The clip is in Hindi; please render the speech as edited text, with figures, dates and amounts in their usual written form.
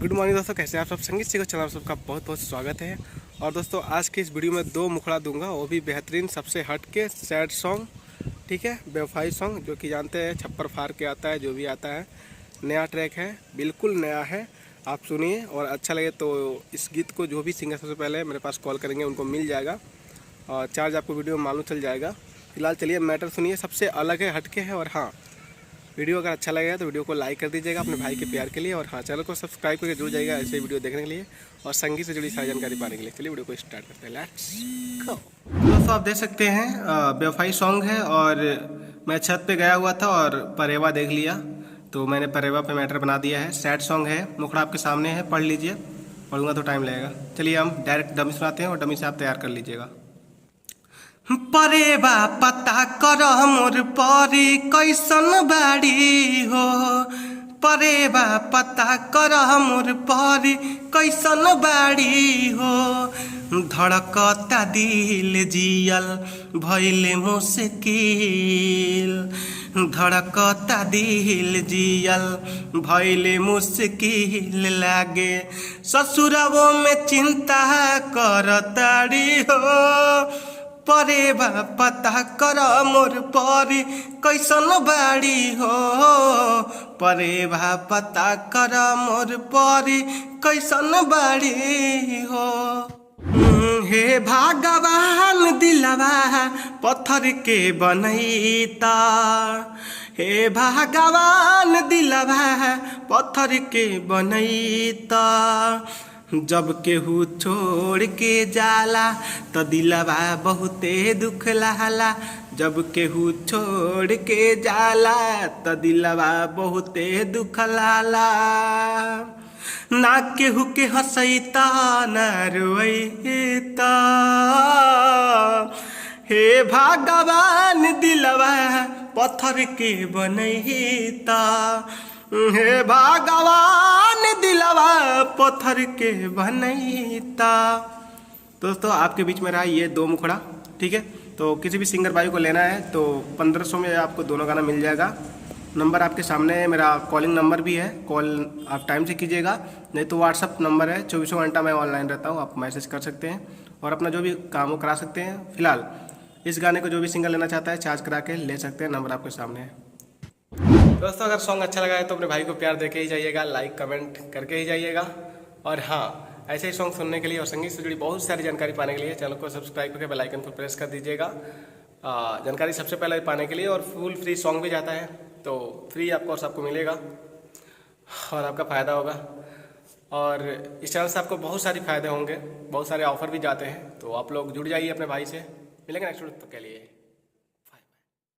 गुड मॉर्निंग दोस्तों, कैसे हैं आप सब। संगीत सीखो चैनल सबका बहुत बहुत स्वागत है। और दोस्तों आज की इस वीडियो में दो मुखड़ा दूंगा, वो भी बेहतरीन, सबसे हट के सैड सॉन्ग, ठीक है, बेवफाई सॉन्ग, जो कि जानते हैं छप्पर फाड़ के आता है, जो भी आता है। नया ट्रैक है, बिल्कुल नया है, आप सुनिए और अच्छा लगे तो इस गीत को जो भी सिंगर सबसे पहले मेरे पास कॉल करेंगे उनको मिल जाएगा और चार्ज आपको वीडियो में मालूम चल जाएगा। फिलहाल चलिए मैटर सुनिए, सबसे अलग है, हटके है। और हाँ, वीडियो अगर अच्छा लगेगा तो वीडियो को लाइक कर दीजिएगा अपने भाई के प्यार के लिए। और हाँ, चैनल को सब्सक्राइब करके जुड़ जाएगा ऐसे वीडियो देखने के लिए और संगीत से जुड़ी सारी जानकारी पाने के लिए। चलिए वीडियो को स्टार्ट करते हैं, लेट्स गो। दोस्तों आप देख सकते हैं बेवफाई सॉन्ग है और मैं छत पे गया हुआ था और परेवा देख लिया, तो मैंने परेवा पे मैटर बना दिया है। सैड सॉन्ग है, मुखड़ा आपके सामने है, पढ़ लीजिए। पढ़ूंगा तो टाइम लगेगा। चलिए हम डायरेक्ट डमी सुनाते हैं और डमी से आप तैयार कर लीजिएगा। परेवा पता कर मोर परी कैसन बाड़ी हो, परेवा पता कर मोर परी कैसन बाड़ी हो। धड़कता दिल जियल भइले मुश्किल, धड़कता दिल जियल भइले मुश्किल लागे। ससुरवो में चिंता करताड़ी हो, परेवा पता कर मोर परी कैसन बाड़ी हो, परेवा पता कर मोर परी कैसन बाड़ी हो। हे भगवान दिलवा पत्थर के बनैता, हे भगवान दिलवा पत्थर के बनैता। जब केहू छोड़ के जाला तो दिलवा बहुते दुख लहला, जब केहू छोड़ के जाला तो दिलवा बहुते दुख लाला। ना केहू के हंसैता ना रोइता, हे भगवान दिलवा पत्थर के बनैता, हे भगवान दिलवा पत्थर के बनैता। दोस्तों आपके बीच में रहा ये दो मुखड़ा, ठीक है। तो किसी भी सिंगर भाई को लेना है तो 1500 में आपको दोनों गाना मिल जाएगा। नंबर आपके सामने है, मेरा कॉलिंग नंबर भी है, कॉल आप टाइम से कीजिएगा, नहीं तो व्हाट्सअप नंबर है, 24 घंटा मैं ऑनलाइन रहता हूँ, आप मैसेज कर सकते हैं और अपना जो भी काम वो करा सकते हैं। फिलहाल इस गाने को जो भी सिंगर लेना चाहता है चार्ज करा के ले सकते हैं, नंबर आपके सामने है। दोस्तों अगर सॉन्ग अच्छा लगा है तो अपने भाई को प्यार देके ही जाइएगा, लाइक कमेंट करके ही जाइएगा। और हाँ, ऐसे ही सॉन्ग सुनने के लिए और संगीत से जुड़ी बहुत सारी जानकारी पाने के लिए चैनल को सब्सक्राइब करके बेल आइकन को प्रेस कर दीजिएगा, जानकारी सबसे पहले पाने के लिए। और फुल फ्री सॉन्ग भी जाता है तो फ्री आपको मिलेगा और आपका फ़ायदा होगा। और इस चैनल से आपको बहुत सारे फ़ायदे होंगे, बहुत सारे ऑफर भी जाते हैं, तो आप लोग जुड़ जाइए अपने भाई से। मिलेंगे नेक्स्ट वीडियो के लिए।